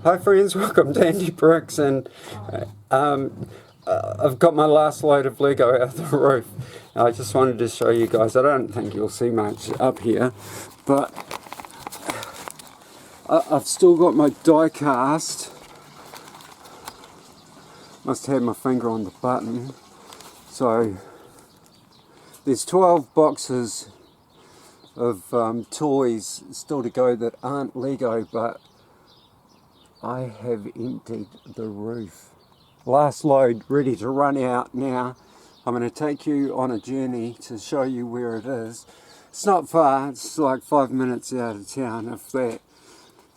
Hi friends, welcome to Andy Bricks, and I've got my last load of Lego out of the roof. I just wanted to show you guys. I don't think you'll see much up here, but I've still got my die cast. Must have my finger on the button. So there's 12 boxes of toys still to go that aren't Lego, but I have emptied the roof. Last load ready to run out now. I'm going to take you on a journey to show you where it is. It's not far, it's like 5 minutes out of town, if that.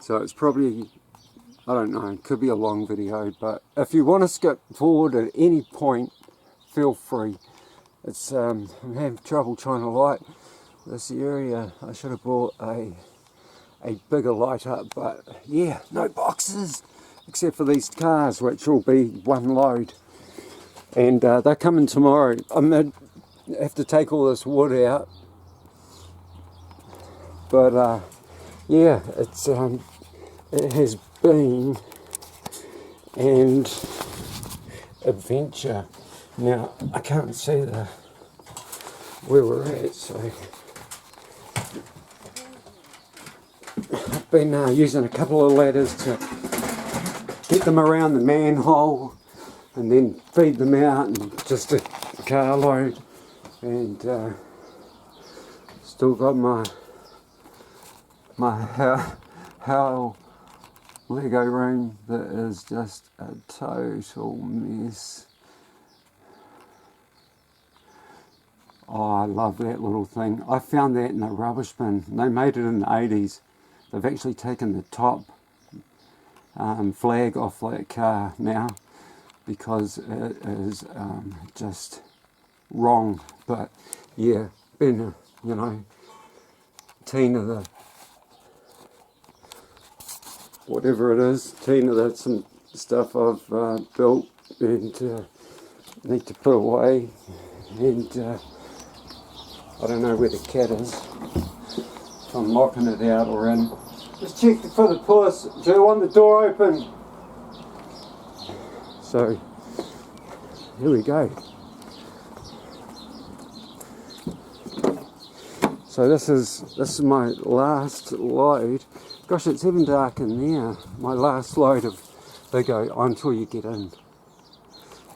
So it's probably, I don't know, it could be a long video, but if you want to skip forward at any point, feel free. It's I'm having trouble trying to light this area. I should have brought a bigger light up, but yeah, no boxes except for these cars, which will be one load, and they're coming tomorrow. I'm gonna have to take all this wood out, but yeah, it's it has been an adventure. Now I can't see where we're at, so I've been using a couple of ladders to get them around the manhole and then feed them out, and just a carload, and still got my Howell Lego room that is just a total mess. Oh, I love that little thing. I found that in a rubbish bin. They made it in the 80s. They've actually taken the top flag off that car now because it is just wrong. But yeah, been teen of the whatever it is, teen of that, some stuff I've built and need to put away, and I don't know where the cat is, if I'm locking it out or in. Just check for the puss. Do you want the door open? So here we go. So this is my last load. Gosh, it's even dark in there. My last load of Lego until you get in.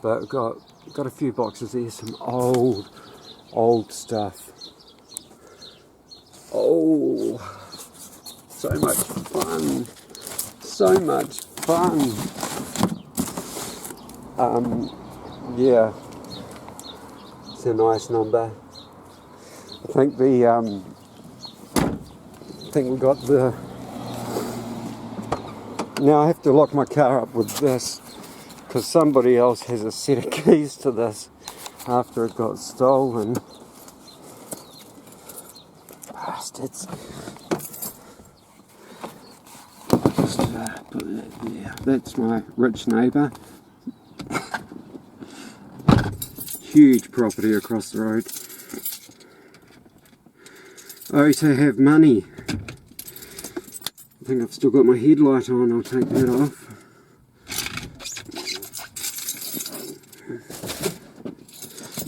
But I've got a few boxes there, some old stuff. Oh, so much fun. So much fun. Yeah, it's a nice number. I think we got the. Now I have to lock my car up with this because somebody else has a set of keys to this after it got stolen. Bastards. Just put that there. That's my rich neighbour. Huge property across the road. Oh, to have money. I think I've still got my headlight on. I'll take that off.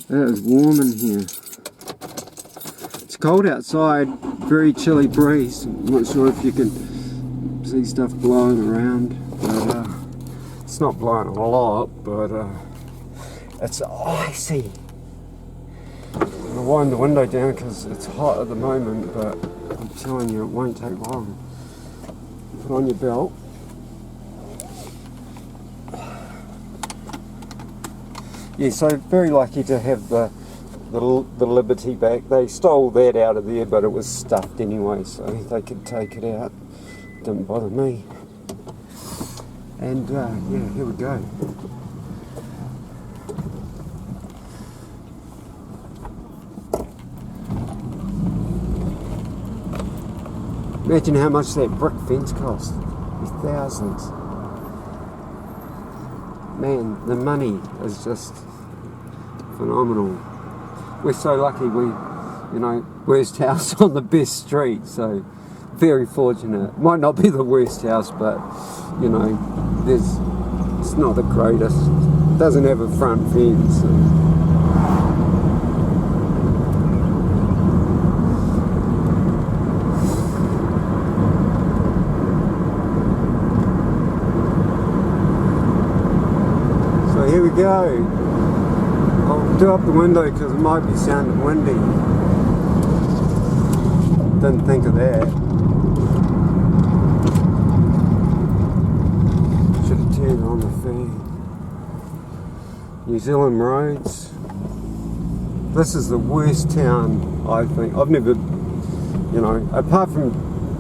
It is warm in here. It's cold outside, very chilly breeze. I'm not sure if you can see stuff blowing around, but it's not blowing a lot, but it's icy. I'm gonna wind the window down because it's hot at the moment, but I'm telling you, it won't take long. Put on your belt. Yeah, so very lucky to have the Liberty back. They stole that out of there, but it was stuffed anyway, so they could take it out. Didn't bother me. And yeah, here we go. Imagine how much that brick fence cost. Thousands. Man, the money is just phenomenal. We're so lucky, worst house on the best street, so very fortunate. Might not be the worst house, but you know, it's not the greatest. It doesn't have a front fence. So here we go. I'll do up the window because it might be sounding windy. Didn't think of that. Should have turned on the fan. New Zealand roads. This is the worst town, I think. I've never, you know, apart from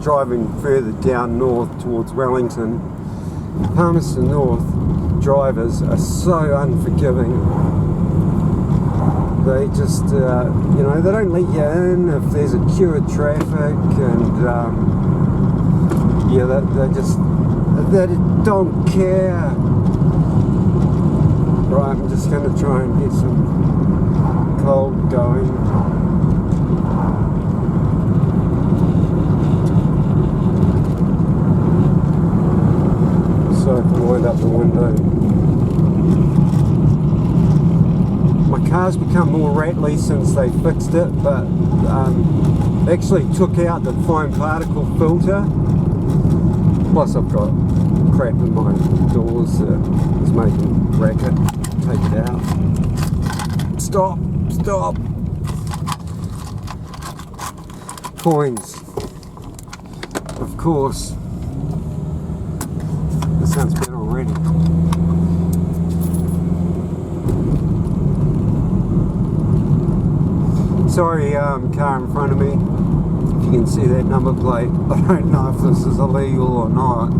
driving further down north towards Wellington, Palmerston North drivers are so unforgiving. They just, you know, they don't let you in if there's a queue of traffic, and yeah, they don't care. Right, I'm just going to try and get some cold going. So I can wind up the window. My car's become more rattly since they fixed it, but actually took out the fine particle filter. Plus I've got crap in my doors that is making racket. Take it out. Stop! Stop! Coins. Of course. This sounds better already. Sorry, car in front of me. If you can see that number plate, I don't know if this is illegal or not.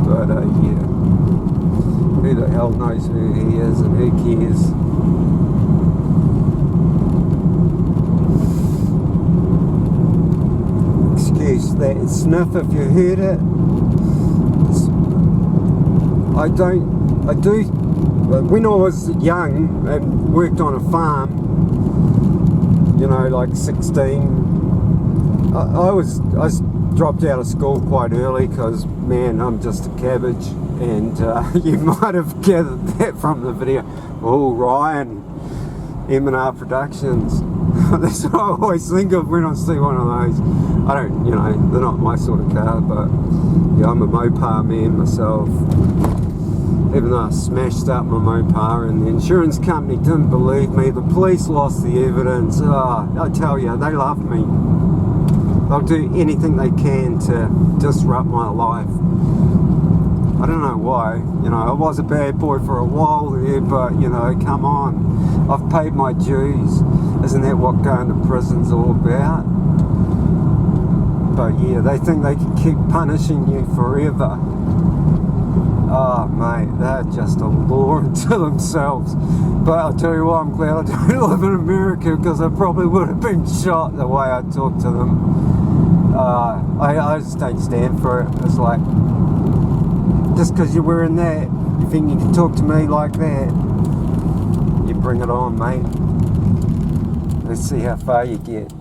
But yeah, who the hell knows who he is and who cares? Excuse that sniff if you heard it. I do. When I was young and worked on a farm, you know, like 16, I was dropped out of school quite early because, man, I'm just a cabbage, and you might have gathered that from the video. Oh, Ryan, M&R Productions. That's what I always think of when I see one of those. I don't, you know, they're not my sort of car, but yeah, I'm a Mopar man myself. Even though I smashed up my Mopar and the insurance company didn't believe me, the police lost the evidence. Oh, I tell you, they love me. They'll do anything they can to disrupt my life. I don't know why. You know, I was a bad boy for a while there, but, you know, come on. I've paid my dues. Isn't that what going to prison's all about? But yeah, they think they can keep punishing you forever. Oh mate, they're just a law unto themselves. But I'll tell you what, I'm glad I don't live in America, because I probably would have been shot the way I talk to them. I just don't stand for it. It's like, just because you're wearing that, you think you can talk to me like that? You bring it on, mate. Let's see how far you get.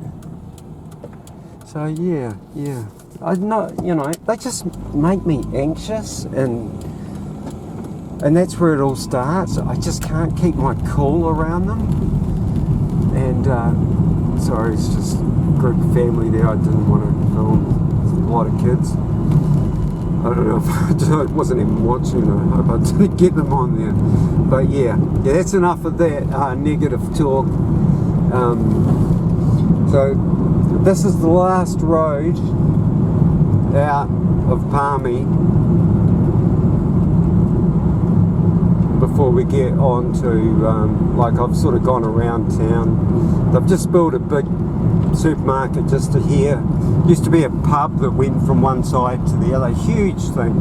So yeah. I know, you know, they just make me anxious, and that's where it all starts. I just can't keep my cool around them. And sorry, it's just a group of family there. I didn't want to film. There's a lot of kids. I don't know if I wasn't even watching. I hope I didn't get them on there. But yeah, that's enough of that negative talk. So this is the last road out of Palmy before we get on to, like, I've sort of gone around town. They've just built a big supermarket just to here. Used to be a pub that went from one side to the other, huge thing.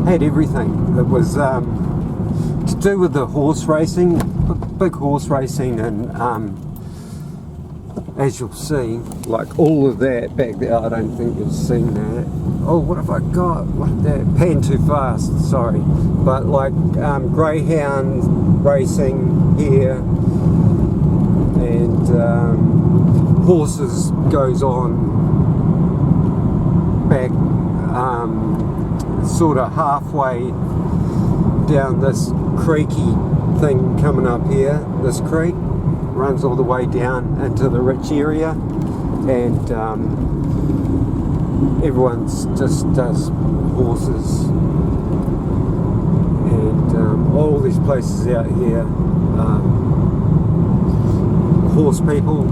Had everything. It was to do with the horse racing, big horse racing, and as you'll see, like all of that back there, I don't think you've seen that. Oh, what have I got? What did that? Pan too fast, sorry. But like greyhound racing here, and horses goes on back sort of halfway down this creaky thing coming up here. This creek runs all the way down into the rich area, and everyone's just does horses, and all these places out here, horse people,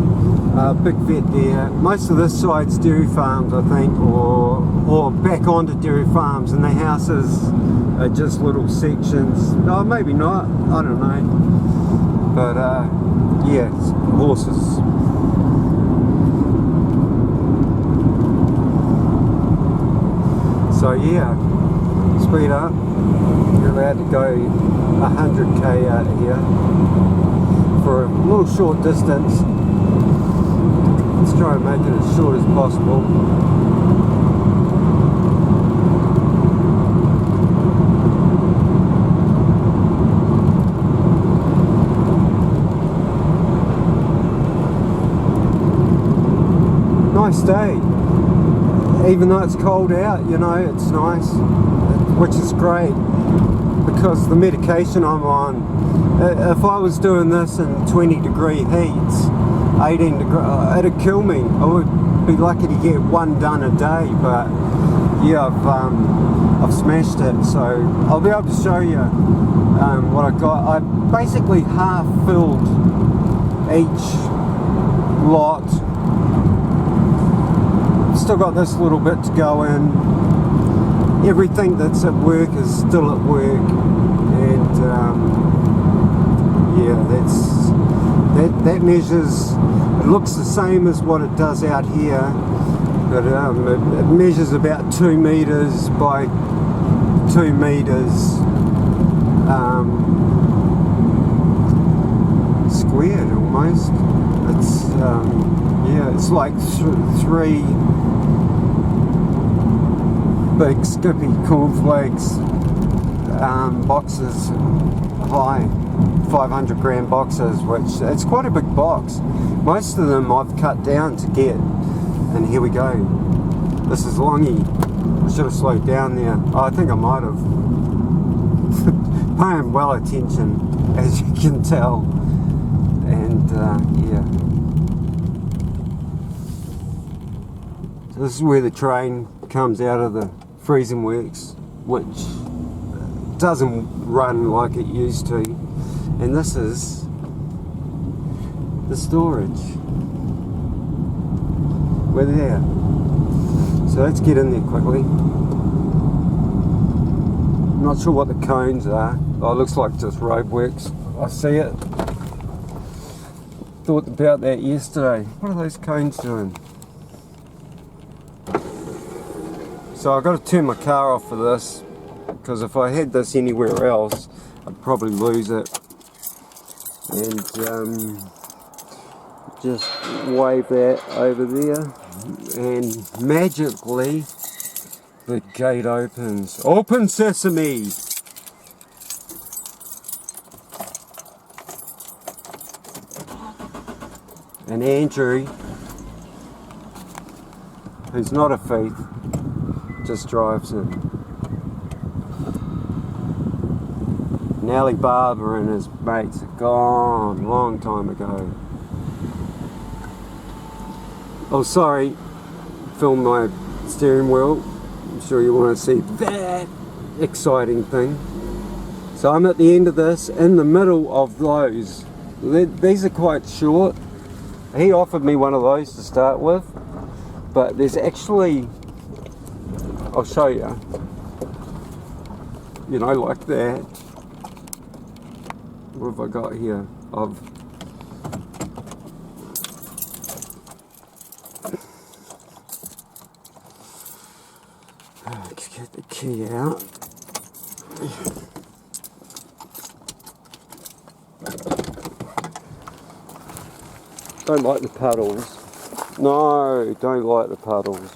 big vet there. Most of this side's dairy farms, I think, or back onto dairy farms, and the houses are just little sections. No, maybe not, I don't know, but yeah, it's horses. So yeah, speed up. You're allowed to go 100k out of here for a little short distance. Let's try and make it as short as possible. Nice day, even though it's cold out, you know, it's nice, which is great, because the medication I'm on, if I was doing this in 20-degree heats, 18 degree, it'd kill me. I would be lucky to get one done a day, but yeah, I've smashed it. So I'll be able to show you what I got. I basically half filled each lot. Still got this little bit to go in. Everything that's at work is still at work, and yeah, that measures. It looks the same as what it does out here, but it measures about 2 meters by 2 meters squared almost. It's yeah, it's like 3 big Skippy cornflakes boxes high, 500 gram boxes, which it's quite a big box. Most of them I've cut down to get, and here we go. This is Longy. I should have slowed down there. Oh, I think I might have. Paying well attention, as you can tell, and yeah. So this is where the train comes out of the freezing works, which doesn't run like it used to, and this is the storage. We're there, so let's get in there quickly. Not sure what the cones are. Oh, it looks like just roadworks. I see it. Thought about that yesterday. What are those cones doing? So I've got to turn my car off for this, because if I had this anywhere else, I'd probably lose it. And just wave that over there, and magically the gate opens. Open sesame! And Andrew, who's not a thief, just drives in. And Alibaba and his mates are gone a long time ago. Oh, sorry, film my steering wheel. I'm sure you want to see that exciting thing. So I'm at the end of this, in the middle of those. These are quite short. He offered me one of those to start with, but there's actually, I'll show you, you know, like that. What have I got here? Let's get the key out. Don't like the puddles. No, don't like the puddles.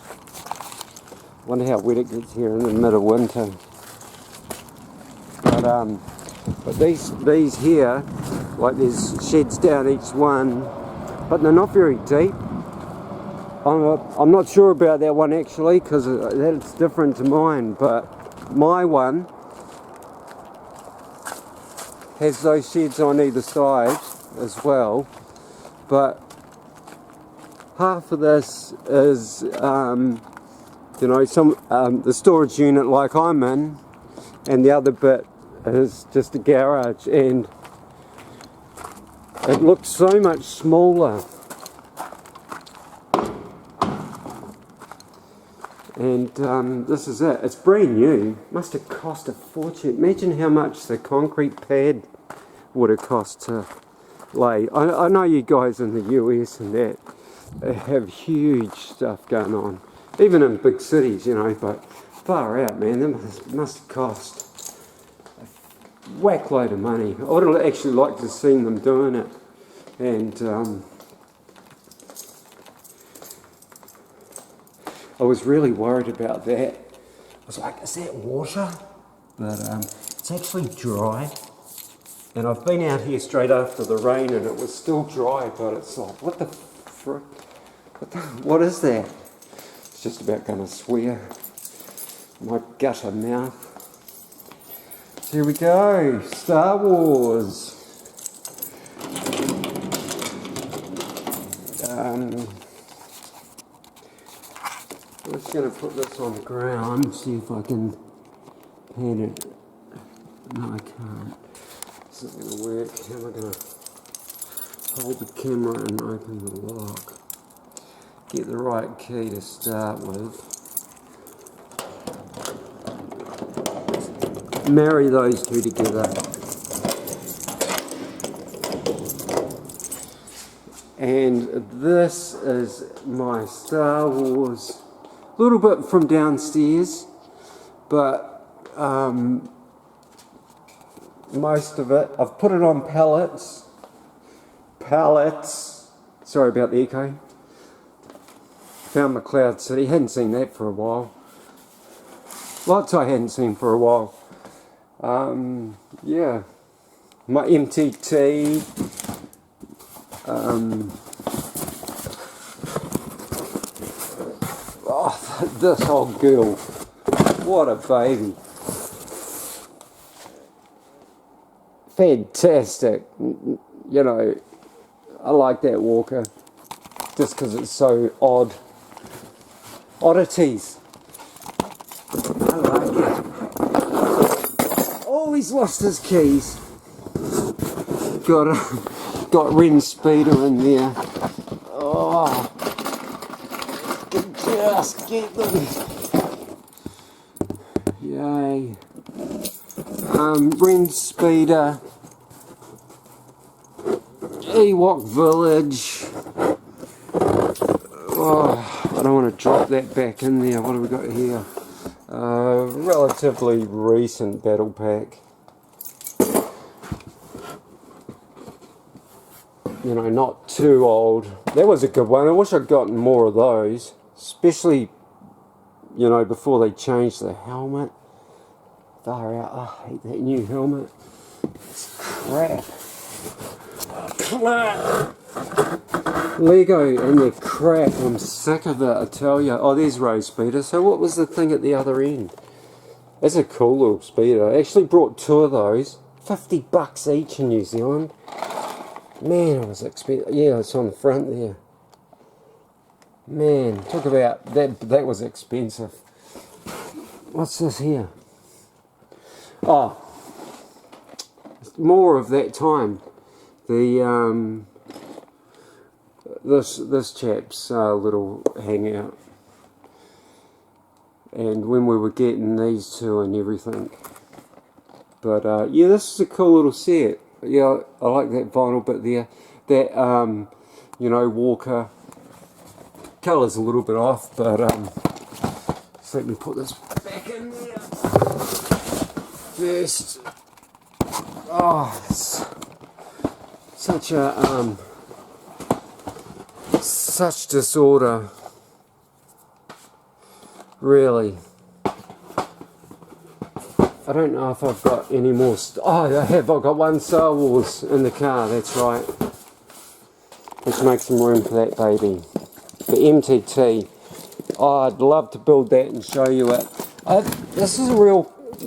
Wonder how wet it gets here in the middle of winter. But these here, like there's sheds down each one, but they're not very deep. I'm not sure about that one actually, because that's different to mine, but my one has those sheds on either side as well, but half of this is you know, the storage unit like I'm in, and the other bit is just a garage, and it looks so much smaller. And this is it. It's brand new. Must have cost a fortune. Imagine how much the concrete pad would have cost to lay. I know you guys in the US and that have huge stuff going on, even in big cities, you know, but far out, man, that must cost a whack load of money. I would have actually liked to have seen them doing it. And I was really worried about that. I was like, is that water? But it's actually dry. And I've been out here straight after the rain and it was still dry, but it's like, what the frick? What is that? It's just about going to swear. My gutter mouth. Here we go, Star Wars. I'm just going to put this on the ground, see if I can pan it. No, I can't. This isn't going to work. How am I going to hold the camera and open the lock? Get the right key to start with. Marry those two together. And this is my Star Wars. A little bit from downstairs, but most of it, I've put it on pallets. Sorry about the echo. Found McLeod City, hadn't seen that for a while. Lots I hadn't seen for a while. Yeah, my MTT. Oh, this old girl. What a baby. Fantastic. You know, I like that walker just because it's so odd. Oddities. I like it. Oh, he's lost his keys. Got Ren Speeder in there. Oh, just get them. Yay. Ren Speeder. Ewok Village. Oh, I don't want to drop that back in there. What have we got here? Relatively recent battle pack. You know, not too old. That was a good one. I wish I'd gotten more of those. Especially, you know, before they changed the helmet. Far out. Oh, I hate that new helmet. It's crap. Lego and their crap. I'm sick of it, I tell you. Oh, there's Rose Speeder. So what was the thing at the other end? That's a cool little speeder. I actually brought two of those. $50 each in New Zealand. Man, I was expecting. Yeah, it's on the front there. Man, talk about that. That was expensive. What's this here? Oh, more of that time. The this chap's little hangout, and when we were getting these two and everything. But yeah, this is a cool little set. Yeah, I like that vinyl bit there. That you know, Walker. Colour's a little bit off, but so let me put this back in there first. Oh, it's such a such disorder. Really. I don't know if I've got any more. Oh, I have. I've got one Star Wars in the car. That's right. Let's make some room for that baby. for MTT. Oh, I'd love to build that and show you it. This is a real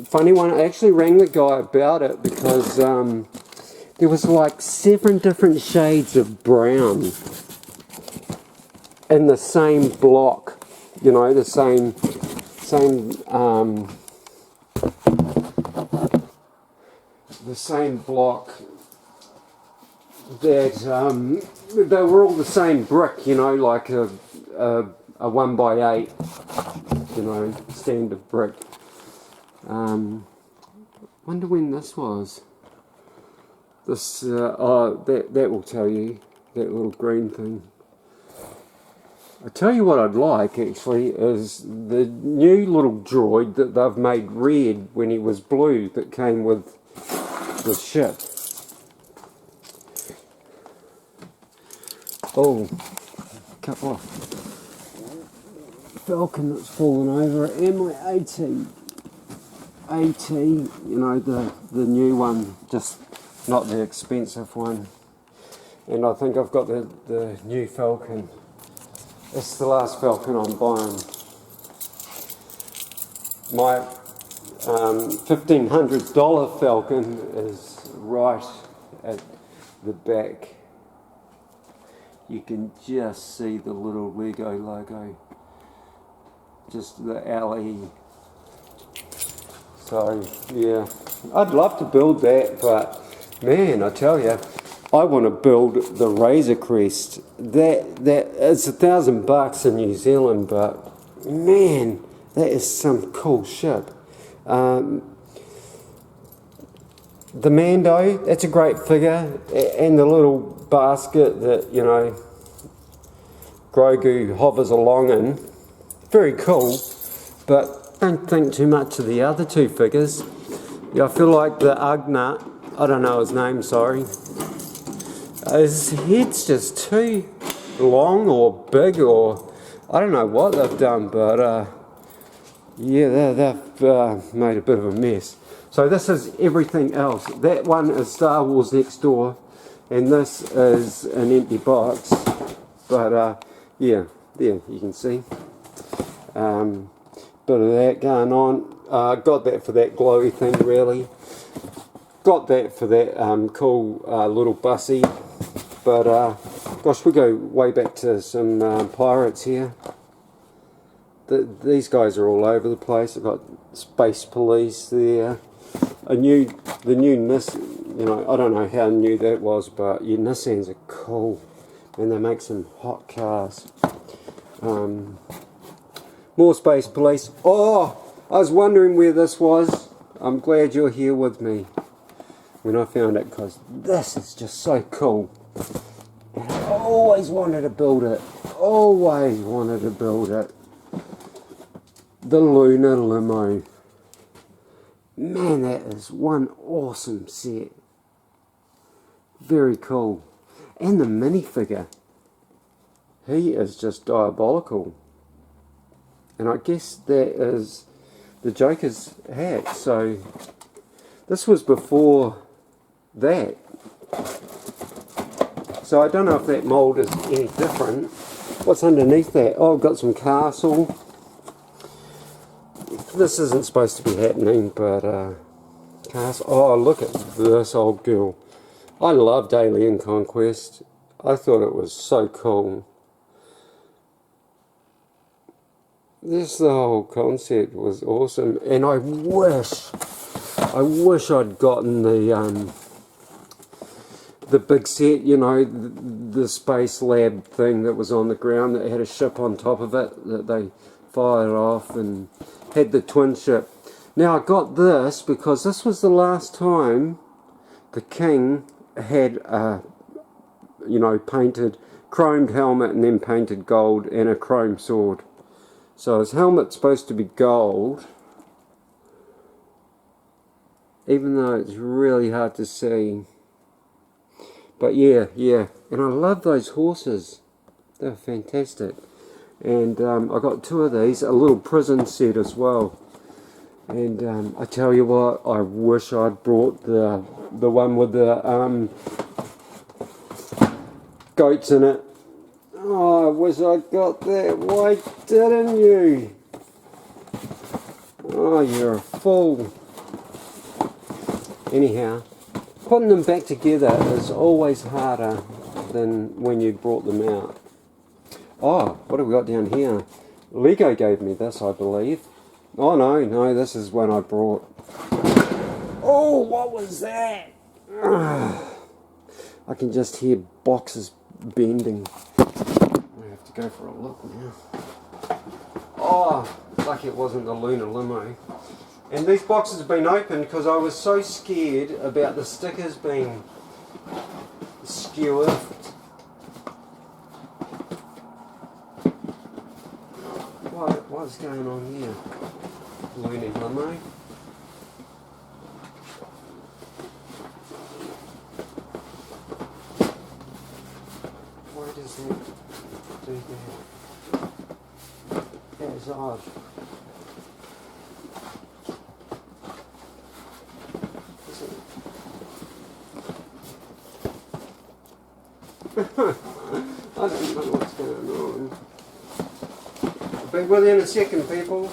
funny one. I actually rang the guy about it because there was like 7 different shades of brown in the same block. You know, the same block that they were all the same brick, you know, like a 1x8, you know, standard brick. Wonder when this was. This that will tell you, that little green thing. I tell you what I'd like actually is the new little droid that they've made red when he was blue that came with the ship. Oh, couple of Falcon that's fallen over, and my AT, you know, the new one, just not the expensive one. And I think I've got the new Falcon. It's the last Falcon I'm buying. My $1,500 Falcon is right at the back. You can just see the little Lego logo, just the LE. So yeah, I'd love to build that, but man, I tell you, I want to build the Razor Crest. That it's $1,000 in New Zealand, but man, that is some cool ship. The Mando, that's a great figure, and the little basket that, you know, Grogu hovers along in. Very cool, but don't think too much of the other 2 figures. Yeah, I feel like the Ugnaught, I don't know his name, sorry. His head's just too long or big, or I don't know what they've done, but yeah, they've made a bit of a mess. So this is everything else. That one is Star Wars Next Door, and this is an empty box. But yeah, there you can see. Bit of that going on. Got that for that glowy thing, really. Got that for that cool little bussy. But gosh, we go way back to some pirates here. These guys are all over the place. I've got Space Police there. The new Nissan, you know, I don't know how new that was, but yeah, Nissans are cool, and they make some hot cars. More Space Police. Oh, I was wondering where this was. I'm glad you're here with me when I found it, because this is just so cool. And I always wanted to build it. Always wanted to build it. The Lunar Limo. Man, that is one awesome set. Very cool. And the minifigure. He is just diabolical. And I guess that is the Joker's hat. So this was before that. So I don't know if that mould is any different. What's underneath that? Oh, I've got some Castle. This isn't supposed to be happening, but Castle. Oh, look at this old girl. I loved Alien Conquest. I thought it was so cool. This whole concept was awesome, and I wish I'd gotten the big set, you know, the Space Lab thing that was on the ground that had a ship on top of it that they fired off and had the twin ship. Now I got this because this was the last time the King had a, you know, painted chromed helmet and then painted gold and a chrome sword. So his helmet's supposed to be gold, even though it's really hard to see. But yeah, and I love those horses. They're fantastic. And I got 2 of these, a little prison set as well. And I tell you what, I wish I'd brought the one with the goats in it. Oh, I wish I got that. Why didn't you? Oh, you're a fool. Anyhow, putting them back together is always harder than when you brought them out. Oh, what have we got down here? Lego gave me this, I believe. Oh no, this is one I brought. Oh, what was that? I can just hear boxes bending. I have to go for a look now. Oh, lucky it wasn't the Lunar Limo. And these boxes have been opened because I was so scared about the stickers being skewered. What's going on here? Lunar Limo. Why does that do that? That is odd. I don't know what's going on. I'll be with you in a second, people.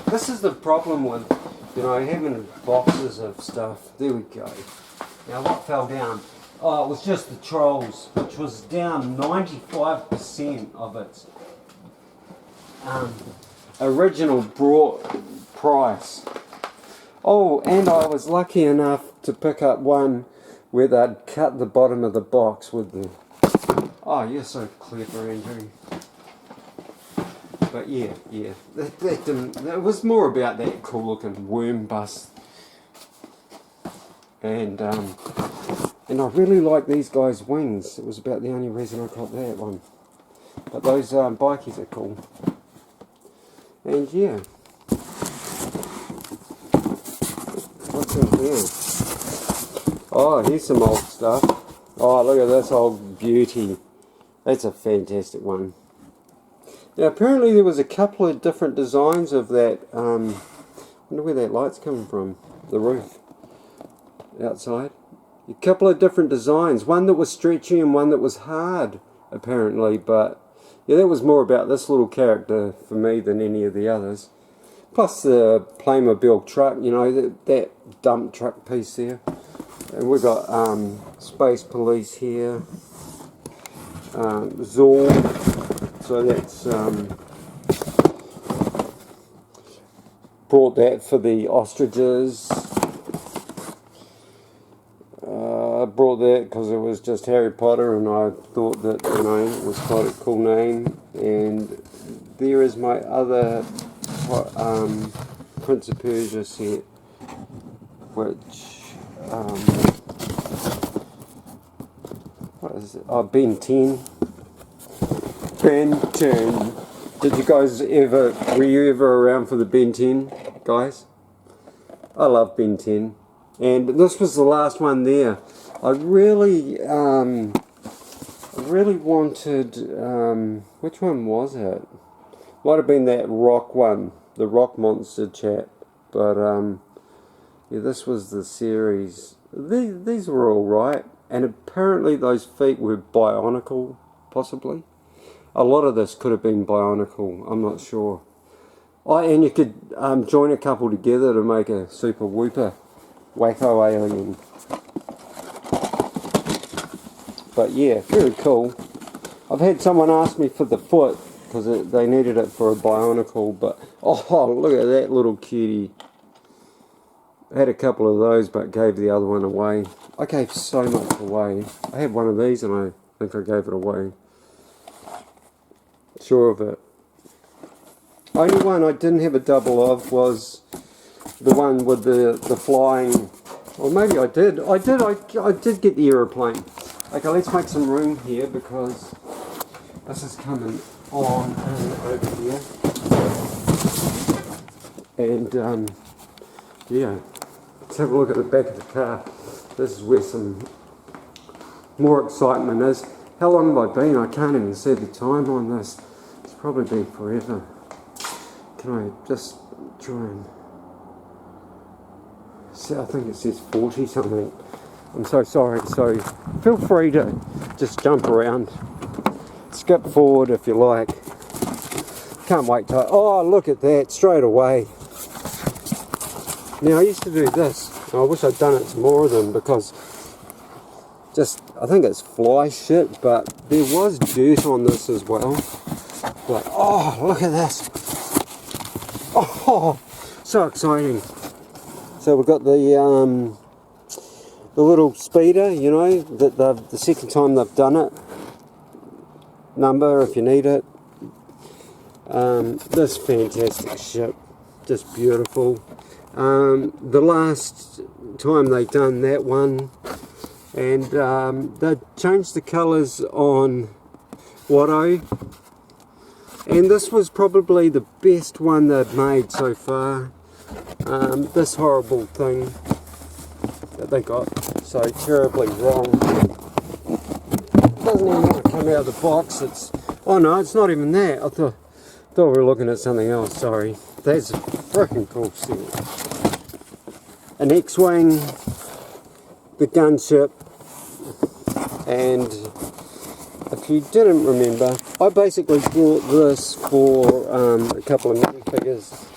This is the problem with, having boxes of stuff. There we go. Now what fell down? Oh, it was just the Trolls, which was down 95% of its original price. Oh, and I was lucky enough to pick up one where they'd cut the bottom of the box with the... Oh, you're so clever, Andrew. But yeah, that didn't... It was more about that cool looking worm bust. And I really like these guys' wings. It was about the only reason I got that one. But those bikies are cool. And yeah. What's in here? Oh, here's some old stuff. Oh, look at this old beauty. That's a fantastic one. Now, apparently there was a couple of different designs of that. I wonder where that light's coming from. The roof. Outside. A couple of different designs. One that was stretchy and one that was hard, apparently. But, yeah, that was more about this little character for me than any of the others. Plus the Playmobil truck, that dump truck piece there. And we've got Space Police here. Zorg. So that's brought that for the ostriches. I brought that because it was just Harry Potter and I thought that, it was quite a cool name. And there is my other Prince of Persia set, which, what is it? Oh, Ben 10. Ben 10. Did you guys were you ever around for the Ben 10, guys? I love Ben 10. And this was the last one there. I really wanted, which one was it? Might have been that rock one, the rock monster chap. But, yeah, this was the series. These were alright. And apparently those feet were bionicle, possibly. A lot of this could have been bionicle, I'm not sure. Oh, and you could join a couple together to make a super whooper wacko alien. But yeah, very cool. I've had someone ask me for the foot because they needed it for a bionicle, but oh, look at that little cutie. I had a couple of those but gave the other one away. I gave so much away. I had one of these and I think I gave it away. Sure of it. Only one I didn't have a double of was the one with the flying. Or maybe I did. I did get the aeroplane. Okay, let's make some room here because this is coming on and over here. And yeah, let's have a look at the back of the car. This is where some more excitement is. How long have I been? I can't even see the time on this. It's probably been forever. Can I just try and see? I think it says 40 something. I'm so sorry. So feel free to just jump around. It's skip forward if you like. Can't wait to... Oh, look at that, straight away. Now, I used to do this. I wish I'd done it to more of them because just, I think it's fly shit, but there was dirt on this as well. But, oh, look at this. Oh, so exciting. So we've got the little speeder, you know, that the second time they've done it. Number if you need it. This fantastic ship, just beautiful. The last time they done that one, and they changed the colours on Watto, and this was probably the best one they've made so far. This horrible thing that they got so terribly wrong, doesn't even want to come out of the box. It's, oh no, it's not even that. I thought we were looking at something else, sorry. That's a freaking cool set. An X-Wing, the gunship, and if you didn't remember, I basically bought this for a couple of minifigures.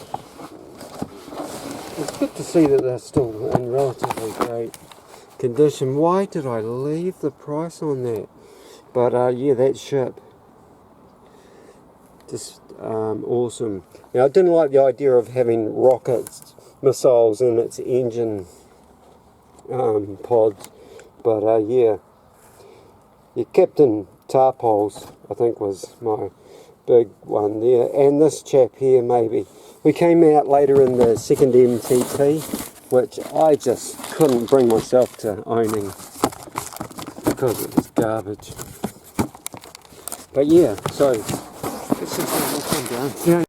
It's good to see that they're still in relatively great condition. Why did I leave the price on that? But yeah, that ship, just awesome. Now I didn't like the idea of having rockets, missiles in its engine pods, but yeah, Captain Tarpoles I think was my big one there, and this chap here maybe. We came out later in the second MTT, which I just couldn't bring myself to owning because it was garbage. But yeah, so let's just have a look down. Yeah.